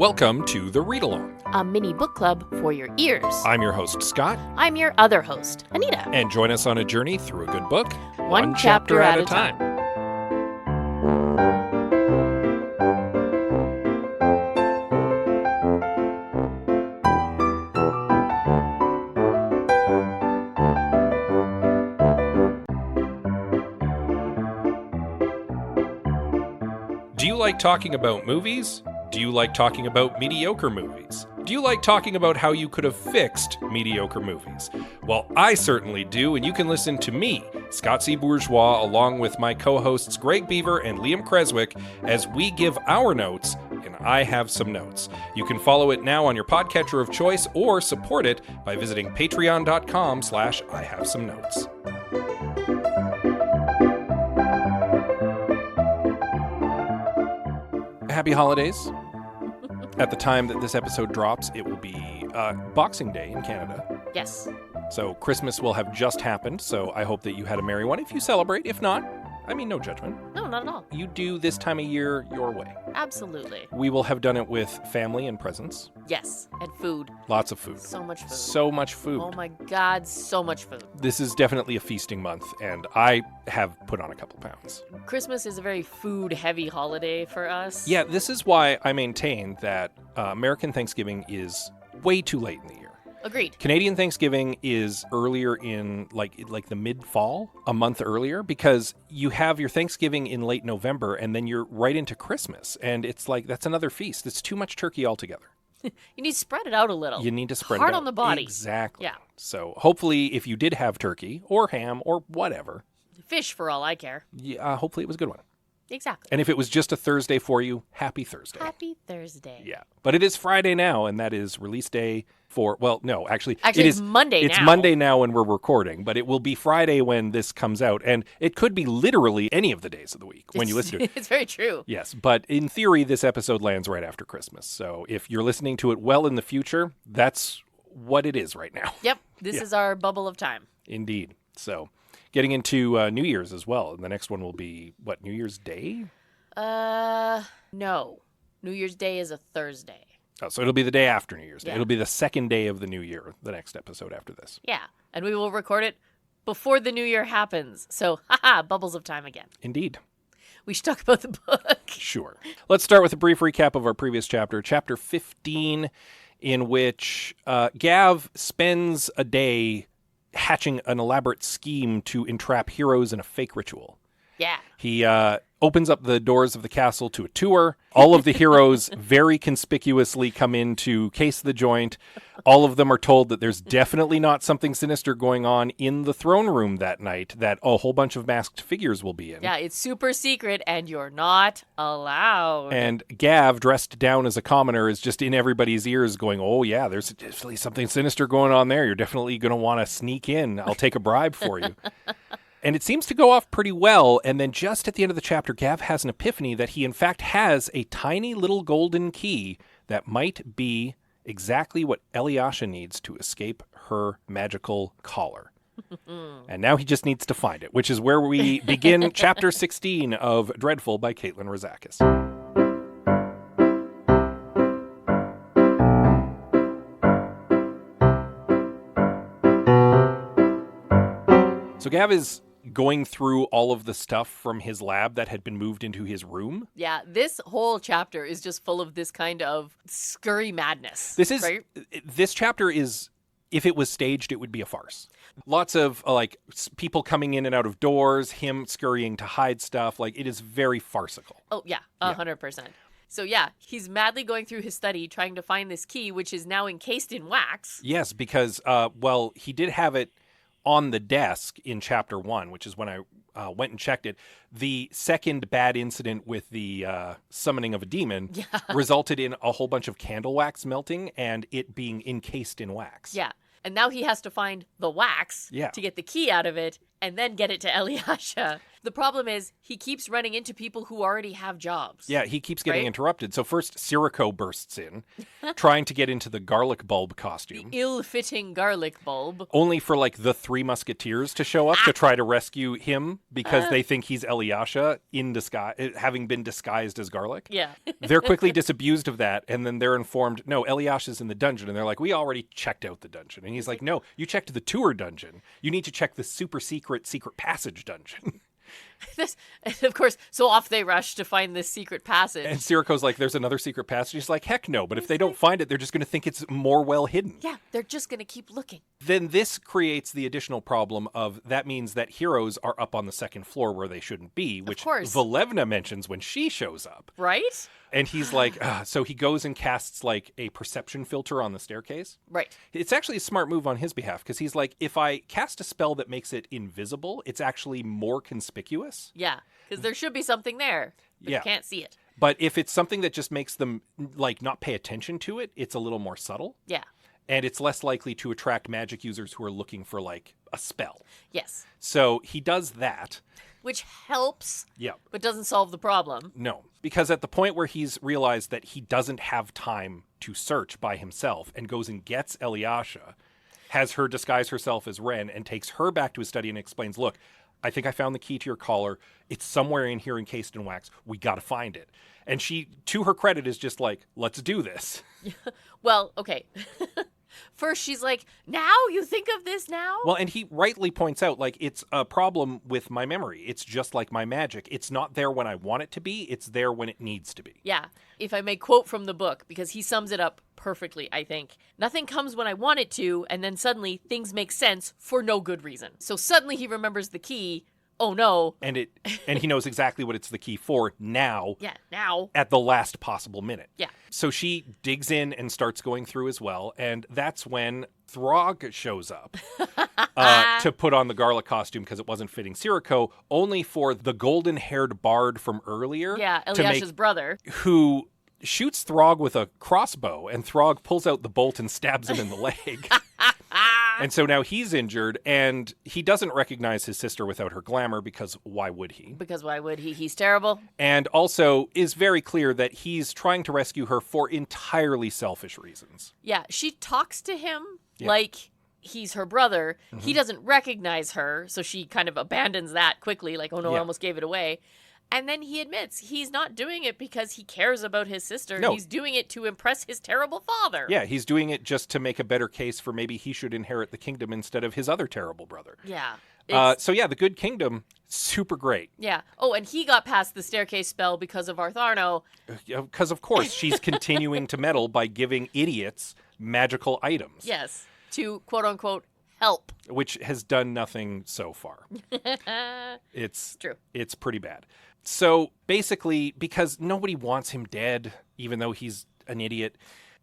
Welcome to The Read Along, a mini book club for your ears. I'm your host, Scott. I'm your other host, Anita. And join us on a journey through a good book, one chapter at a time. Do you like talking about movies? Do you like talking about mediocre movies? Do you like talking about how you could have fixed mediocre movies? Well, I certainly do, and you can listen to me, Scott C. Bourgeois, along with my co-hosts Greg Beaver and Liam Creswick, as we give our notes, and I have some notes. You can follow it now on your podcatcher of choice or support it by visiting patreon.com/IHaveSomeNotes. Happy holidays. At the time that this episode drops, it will be Boxing Day in Canada. Yes. So Christmas will have just happened, so I hope that you had a merry one if you celebrate. If not, I mean, no judgment. No, not at all. You do this time of year your way. Absolutely. We will have done it with family and presents. Yes, and food. Lots of food. So much food. So much food. Oh my God, so much food. This is definitely a feasting month, and I have put on a couple pounds. Christmas is a very food-heavy holiday for us. Yeah, this is why I maintain that American Thanksgiving is way too late in the year. Agreed. Canadian Thanksgiving is earlier in like the mid-fall, a month earlier, because you have your Thanksgiving in late November and then you're right into Christmas. And it's like, that's another feast. It's too much turkey altogether. You need to spread it out a little. You need to spread Hard it out. on the body. Exactly. Yeah. So hopefully if you did have turkey or ham or whatever. Fish for all I care. Yeah, hopefully it was a good one. Exactly. And if it was just a Thursday for you, happy Thursday. Happy Thursday. Yeah. But it is Friday now, and that is release day for, well, no, actually it is it's Monday now. It's Monday now when we're recording, but it will be Friday when this comes out. And it could be literally any of the days of the week when you listen to it. It's very true. Yes. But in theory, this episode lands right after Christmas. So if you're listening to it well in the future, that's what it is right now. Yep. This is our bubble of time. Indeed. So getting into New Year's as well. And the next one will be, what, New Year's Day? No. New Year's Day is a Thursday. Oh, so it'll be the day after New Year's Day. Yeah. It'll be the second day of the new year, the next episode after this. Yeah. And we will record it before the new year happens. So, haha, bubbles of time again. Indeed. We should talk about the book. Sure. Let's start with a brief recap of our previous chapter, chapter 15, in which Gav spends a day hatching an elaborate scheme to entrap heroes in a fake ritual. Yeah. He opens up the doors of the castle to a tour. All of the heroes very conspicuously come in to case the joint. All of them are told that there's definitely not something sinister going on in the throne room that night, that a whole bunch of masked figures will be in. Yeah, it's super secret and you're not allowed. And Gav, dressed down as a commoner, is just in everybody's ears going, oh yeah, there's definitely something sinister going on there. You're definitely going to want to sneak in. I'll take a bribe for you. And it seems to go off pretty well, and then just at the end of the chapter, Gav has an epiphany that he in fact has a tiny little golden key that might be exactly what Eliasha needs to escape her magical collar. And now he just needs to find it, which is where we begin chapter 16 of Dreadful by Caitlin Rozakis. So Gav is going through all of the stuff from his lab that had been moved into his room. Yeah, this whole chapter is just full of this kind of scurry madness. Right? This chapter is, if it was staged, it would be a farce. Lots of people coming in and out of doors, him scurrying to hide stuff. Like, it is very farcical. Oh, yeah, 100%. So yeah, he's madly going through his study trying to find this key, which is now encased in wax. Yes, because, he did have it on the desk in chapter 1, which is when I went and checked it. The second bad incident with the summoning of a demon resulted in a whole bunch of candle wax melting and it being encased in wax. Yeah. And now he has to find the wax to get the key out of it. and then get it to Elyasha. The problem is he keeps running into people who already have jobs. Yeah, he keeps getting Right? interrupted. So first, Sirocco bursts in, trying to get into the garlic bulb costume. Ill-fitting garlic bulb. Only for like the Three Musketeers to show up to try to rescue him because they think he's Elyasha in disguise, having been disguised as garlic. Yeah. They're quickly disabused of that, and then they're informed, no, Elyasha's in the dungeon. And they're like, we already checked out the dungeon. And he's like, no, you checked the tour dungeon. You need to check the super secret passage dungeon. Of course, so off they rush to find this secret passage. And Sirocco's like, there's another secret passage. He's like, heck no, but if they don't find it, they're just going to think it's more well hidden. Yeah, they're just going to keep looking. Then this creates the additional problem of that means that heroes are up on the second floor where they shouldn't be, which course. Volevna mentions when she shows up. Right? And he's like, so he goes and casts like a perception filter on the staircase. Right. It's actually a smart move on his behalf because he's like, if I cast a spell that makes it invisible, it's actually more conspicuous. Yeah, because there should be something there, but Yeah. you can't see it. But if it's something that just makes them like not pay attention to it, it's a little more subtle. Yeah. And it's less likely to attract magic users who are looking for like a spell. Yes. So he does that. Which helps, Yeah. but doesn't solve the problem. No, because at the point where he's realized that he doesn't have time to search by himself and goes and gets Elyasha, has her disguise herself as Ren and takes her back to his study and explains, look, I think I found the key to your collar. It's somewhere in here encased in wax. We got to find it. And she, to her credit, is just like, let's do this. Well, okay. First, she's like, now you think of this now? Well, and he rightly points out, like, it's a problem with my memory. It's just like my magic. It's not there when I want it to be. It's there when it needs to be. Yeah. If I may quote from the book, because he sums it up perfectly, I think. Nothing comes when I want it to, and then suddenly things make sense for no good reason. So suddenly he remembers the key. Oh no. And he knows exactly what it's the key for now. Yeah, now. At the last possible minute. Yeah. So she digs in and starts going through as well, and that's when Throg shows up to put on the garlic costume because it wasn't fitting Sirocco, only for the golden-haired bard from earlier. Yeah, Elyasha's brother. Who shoots Throg with a crossbow, and Throg pulls out the bolt and stabs him in the leg. And so now he's injured, and he doesn't recognize his sister without her glamour, because why would he? Because why would he? He's terrible. And also is very clear that he's trying to rescue her for entirely selfish reasons. Yeah, she talks to him like he's her brother. Mm-hmm. He doesn't recognize her, so she kind of abandons that quickly, like, oh no, I Yeah. almost gave it away. And then he admits he's not doing it because he cares about his sister. No. He's doing it to impress his terrible father. Yeah, he's doing it just to make a better case for maybe he should inherit the kingdom instead of his other terrible brother. Yeah. So yeah, the Good Kingdom, super great. Yeah. Oh, and he got past the staircase spell because of Artharno. Because of course, she's continuing to meddle by giving idiots magical items. Yes. To, quote unquote, help. Which has done nothing so far. It's True. It's pretty bad. So basically, because nobody wants him dead, even though he's an idiot,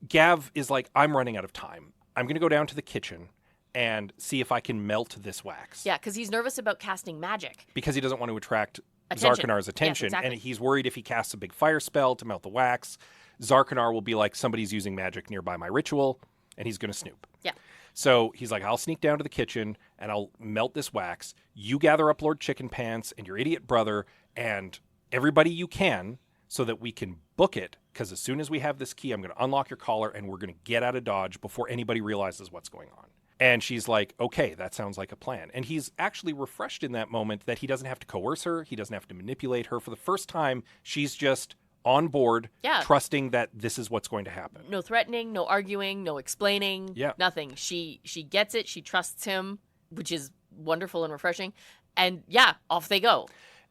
Gav is like, I'm running out of time. I'm going to go down to the kitchen and see if I can melt this wax. Yeah, because he's nervous about casting magic. Because he doesn't want to attract Attention. Zarkanar's attention. Yes, exactly. And he's worried if he casts a big fire spell to melt the wax, Zarkanar will be like, somebody's using magic nearby my ritual, and he's going to snoop. Yeah. So he's like, I'll sneak down to the kitchen and I'll melt this wax. You gather up Lord Chicken Pants and your idiot brother and everybody you can so that we can book it. Because as soon as we have this key, I'm going to unlock your collar and we're going to get out of Dodge before anybody realizes what's going on. And she's like, okay, that sounds like a plan. And he's actually refreshed in that moment that he doesn't have to coerce her. He doesn't have to manipulate her. For the first time, she's just on board, trusting that this is what's going to happen. No threatening, no arguing, no explaining, Yeah. nothing. She gets it. She trusts him, which is wonderful and refreshing. And yeah, off they go.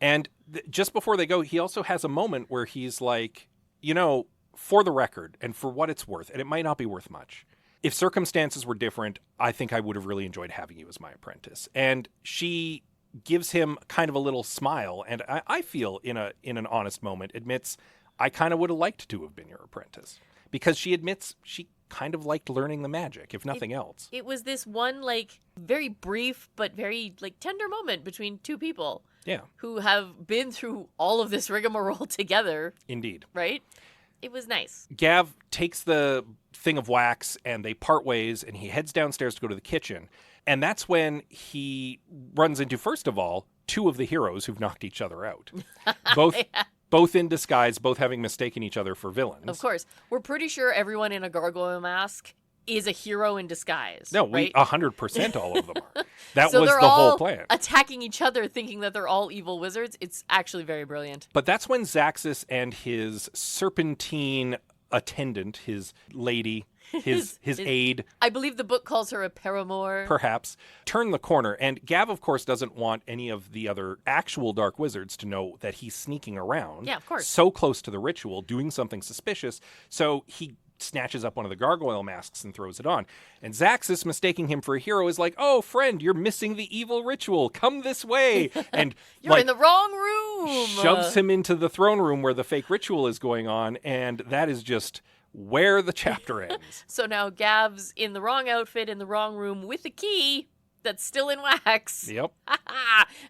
And just before they go, he also has a moment where he's like, you know, for the record and for what it's worth, and it might not be worth much, if circumstances were different, I think I would have really enjoyed having you as my apprentice. And she gives him kind of a little smile, and I feel in an honest moment admits, I kind of would have liked to have been your apprentice. Because she admits she kind of liked learning the magic, if nothing else. It was this one, like, very brief but very, like, tender moment between two people. Yeah. Who have been through all of this rigmarole together. Indeed. Right? It was nice. Gav takes the thing of wax and they part ways, and he heads downstairs to go to the kitchen. And that's when he runs into, first of all, two of the heroes who've knocked each other out. Both in disguise, both having mistaken each other for villains. Of course. We're pretty sure everyone in a gargoyle mask is a hero in disguise. No, right? 100% all of them are. That so was they're the all whole plan. Attacking each other, thinking that they're all evil wizards. It's actually very brilliant. But that's when Zaxis and his serpentine attendant, his lady, his aide, I believe the book calls her a paramour. perhaps, turn the corner. And Gav, of course, doesn't want any of the other actual dark wizards to know that he's sneaking around. Yeah, of course. So close to the ritual, doing something suspicious. So he snatches up one of the gargoyle masks and throws it on. And Zaxis, mistaking him for a hero, is like, "Oh, friend, you're missing the evil ritual. Come this way." And You're in the wrong room. shoves him into the throne room where the fake ritual is going on. And that is just where the chapter ends. So now Gav's in the wrong outfit, in the wrong room, with a key that's still in wax. Yep.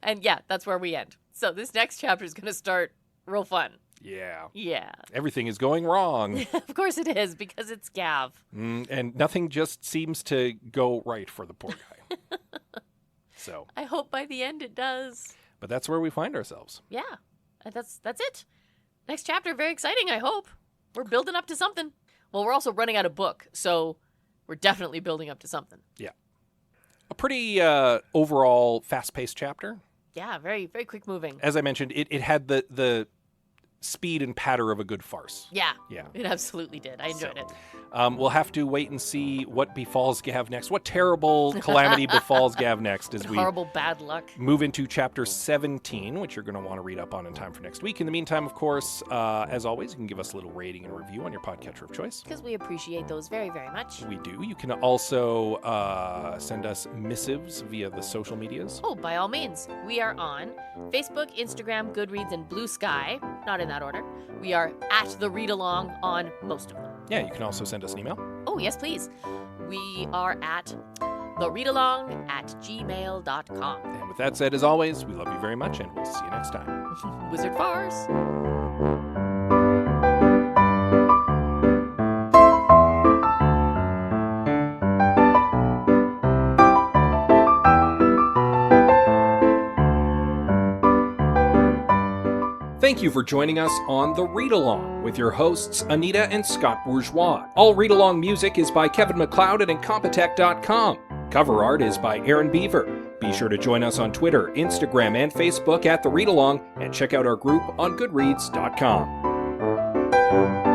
And yeah, that's where we end. So this next chapter is going to start real fun. Yeah. Yeah. Everything is going wrong. Of course it is, because it's Gav. And nothing just seems to go right for the poor guy. So, I hope by the end it does. but that's where we find ourselves. Yeah. That's it. Next chapter, very exciting, I hope. We're building up to something. Well, we're also running out of book, so we're definitely building up to something. Yeah. A pretty overall fast-paced chapter. Yeah, very, very quick moving. As I mentioned, it had the speed and patter of a good farce. Yeah. Yeah. It absolutely did. I enjoyed it. We'll have to wait and see what befalls Gav next. What terrible calamity befalls Gav next as we Horrible bad luck. move into chapter 17, which you're going to want to read up on in time for next week. In the meantime, of course, as always, you can give us a little rating and review on your podcatcher of choice. Because we appreciate those very, very much. We do. You can also send us missives via the social medias. Oh, by all means. We are on Facebook, Instagram, Goodreads, and Blue Sky. Not in that order. We are at the Read Along on most of them. Yeah, you can also send us an email. Oh, yes, please. We are at thereadalong@gmail.com. And with that said, as always, we love you very much, and we'll see you next time. Wizard Farce. Thank you for joining us on The Read Along with your hosts, Anita and Scott Bourgeois. All Read Along music is by Kevin MacLeod at Incompetech.com. Cover art is by Aaron Beaver. Be sure to join us on Twitter, Instagram, and Facebook at The Read Along, and check out our group on Goodreads.com.